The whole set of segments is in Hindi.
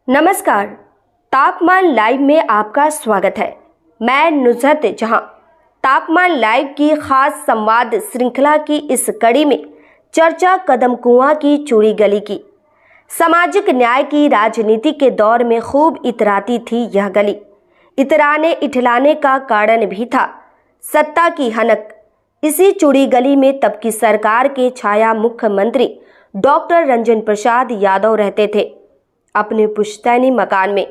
नमस्कार, तापमान लाइव में आपका स्वागत है। मैं नुजहत जहां। तापमान लाइव की खास संवाद श्रृंखला की इस कड़ी में चर्चा कदम कुआं की चूड़ी गली की। सामाजिक न्याय की राजनीति के दौर में खूब इतराती थी यह गली। इतराने इठलाने का कारण भी था सत्ता की हनक। इसी चूड़ी गली में तब की सरकार के छाया मुख्यमंत्री डॉक्टर रंजन प्रसाद यादव रहते थे अपने पुश्तैनी मकान में।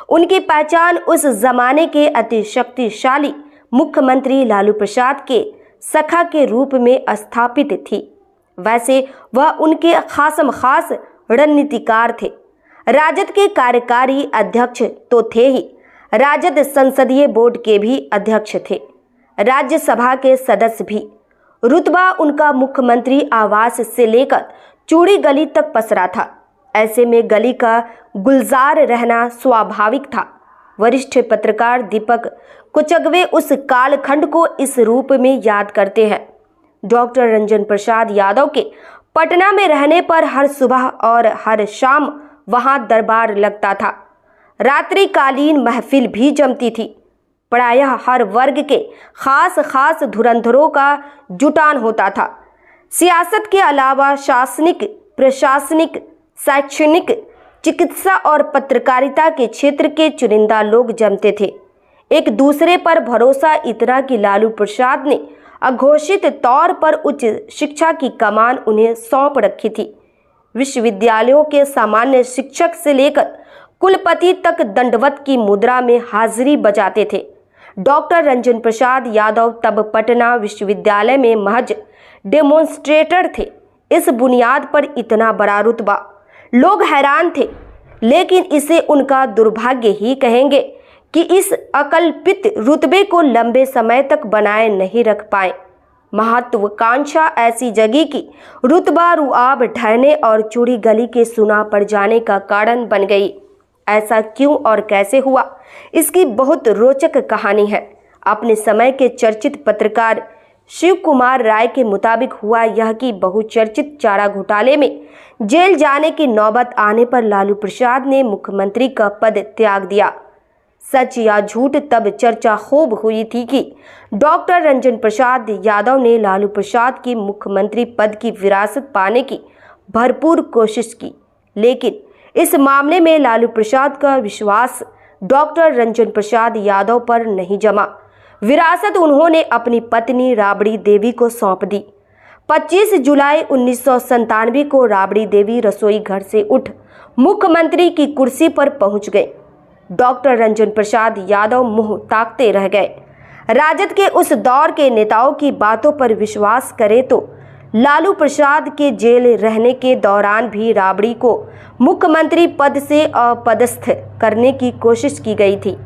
उनकी पहचान उस जमाने के अति शक्तिशाली मुख्यमंत्री लालू प्रसाद के सखा के रूप में स्थापित थी। वैसे वह उनके खास रणनीतिकार थे। राजद के कार्यकारी अध्यक्ष तो थे ही, राजद संसदीय बोर्ड के भी अध्यक्ष थे, राज्यसभा के सदस्य भी। रुतबा उनका मुख्यमंत्री आवास से लेकर चूड़ी गली तक पसरा था। ऐसे में गली का गुलजार रहना स्वाभाविक था। वरिष्ठ पत्रकार दीपक कुचगवे उस कालखंड को इस रूप में याद करते हैं। डॉक्टर रंजन प्रसाद यादव के पटना में रहने पर हर सुबह और हर शाम वहां दरबार लगता था। रात्रिकालीन महफिल भी जमती थी। प्रायः हर वर्ग के खास धुरंधरों का जुटान होता था। सियासत के अलावा शासनिक, प्रशासनिक, शैक्षणिक, चिकित्सा और पत्रकारिता के क्षेत्र के चुनिंदा लोग जमते थे। एक दूसरे पर भरोसा इतना कि लालू प्रसाद ने अघोषित तौर पर उच्च शिक्षा की कमान उन्हें सौंप रखी थी। विश्वविद्यालयों के सामान्य शिक्षक से लेकर कुलपति तक दंडवत की मुद्रा में हाजिरी बजाते थे। डॉक्टर रंजन प्रसाद यादव तब पटना विश्वविद्यालय में महज डेमोन्स्ट्रेटर थे। इस बुनियाद पर इतना बड़ा रुतबा, लोग हैरान थे। लेकिन इसे उनका दुर्भाग्य ही कहेंगे कि इस अकल्पित रुतबे को लंबे समय तक बनाए नहीं रख पाए। महत्वाकांक्षा ऐसी जगी कि रुतबा रुआब ढहने और चूड़ी गली के सुना पड़ जाने का कारण बन गई। ऐसा क्यों और कैसे हुआ, इसकी बहुत रोचक कहानी है। अपने समय के चर्चित पत्रकार शिव कुमार राय के मुताबिक हुआ यह कि बहुचर्चित चारा घोटाले में जेल जाने की नौबत आने पर लालू प्रसाद ने मुख्यमंत्री का पद त्याग दिया। सच या झूठ तब चर्चा खूब हुई थी कि डॉक्टर रंजन प्रसाद यादव ने लालू प्रसाद की मुख्यमंत्री पद की विरासत पाने की भरपूर कोशिश की। लेकिन इस मामले में लालू प्रसाद का विश्वास डॉक्टर रंजन प्रसाद यादव पर नहीं जमा। विरासत उन्होंने अपनी पत्नी राबड़ी देवी को सौंप दी। 25 जुलाई 1997 को राबड़ी देवी रसोई घर से उठ मुख्यमंत्री की कुर्सी पर पहुंच गए। डॉक्टर रंजन प्रसाद यादव मुंह ताकते रह गए। राजद के उस दौर के नेताओं की बातों पर विश्वास करें तो लालू प्रसाद के जेल रहने के दौरान भी राबड़ी को मुख्यमंत्री पद से अपदस्थ करने की कोशिश की गई थी।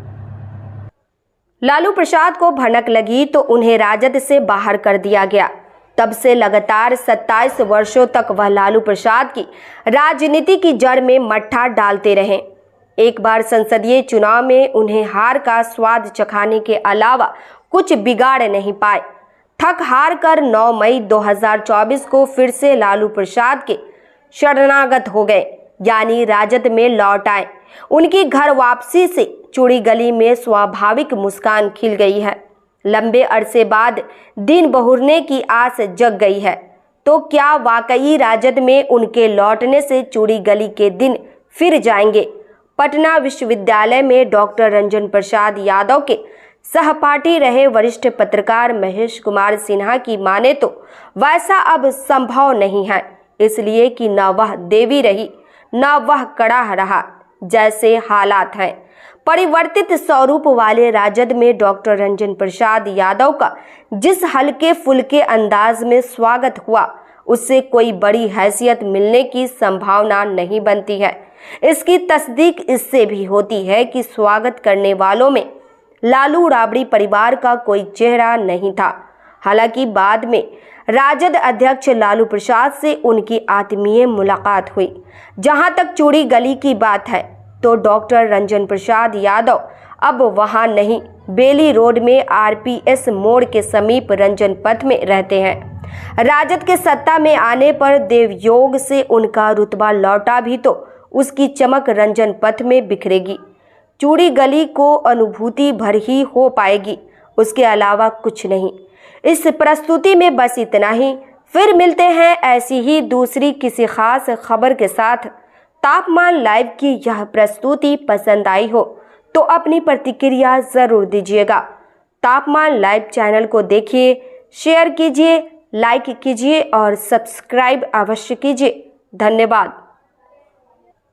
लालू प्रसाद को भनक लगी तो उन्हें राजद से बाहर कर दिया गया। तब से लगातार 27 वर्षों तक वह लालू प्रसाद की राजनीति की जड़ में मट्ठा डालते रहे। एक बार संसदीय चुनाव में उन्हें हार का स्वाद चखाने के अलावा कुछ बिगाड़ नहीं पाए। थक हार कर 9 मई 2024 को फिर से लालू प्रसाद के शरणागत हो गए, यानी राजद में लौट आए। उनकी घर वापसी से चूड़ी गली में स्वाभाविक मुस्कान खिल गई है। लंबे अरसे बाद दिन बहुरने की आस जग गई है। तो क्या वाकई राजद में उनके लौटने से चूड़ी गली के दिन फिर जाएंगे? पटना विश्वविद्यालय में डॉक्टर रंजन प्रसाद यादव के सहपाठी रहे वरिष्ठ पत्रकार महेश कुमार सिन्हा की माने तो वैसा अब संभव नहीं है, इसलिए कि न वह देवी रही न वह कड़ा रहा। जैसे हालात हैं, परिवर्तित स्वरूप वाले राजद में डॉक्टर रंजन प्रसाद यादव का जिस हल्के फुल्के अंदाज में स्वागत हुआ, उससे कोई बड़ी हैसियत मिलने की संभावना नहीं बनती है। इसकी तस्दीक इससे भी होती है कि स्वागत करने वालों में लालू राबड़ी परिवार का कोई चेहरा नहीं था। हालांकि बाद में राजद अध्यक्ष लालू प्रसाद से उनकी आत्मीय मुलाकात हुई। जहां तक चूड़ी गली की बात है तो डॉक्टर रंजन प्रसाद यादव अब वहां नहीं, बेली रोड में आरपीएस मोड़ के समीप रंजन पथ में रहते हैं। राजद के सत्ता में आने पर देवयोग से उनका रुतबा लौटा भी तो उसकी चमक रंजन पथ में बिखरेगी। चूड़ी गली को अनुभूति भर ही हो पाएगी, उसके अलावा कुछ नहीं। इस प्रस्तुति में बस इतना ही। फिर मिलते हैं ऐसी ही दूसरी किसी खास खबर के साथ। तापमान लाइव की यह प्रस्तुति पसंद आई हो तो अपनी प्रतिक्रिया ज़रूर दीजिएगा। तापमान लाइव चैनल को देखिए, शेयर कीजिए, लाइक कीजिए और सब्सक्राइब अवश्य कीजिए। धन्यवाद।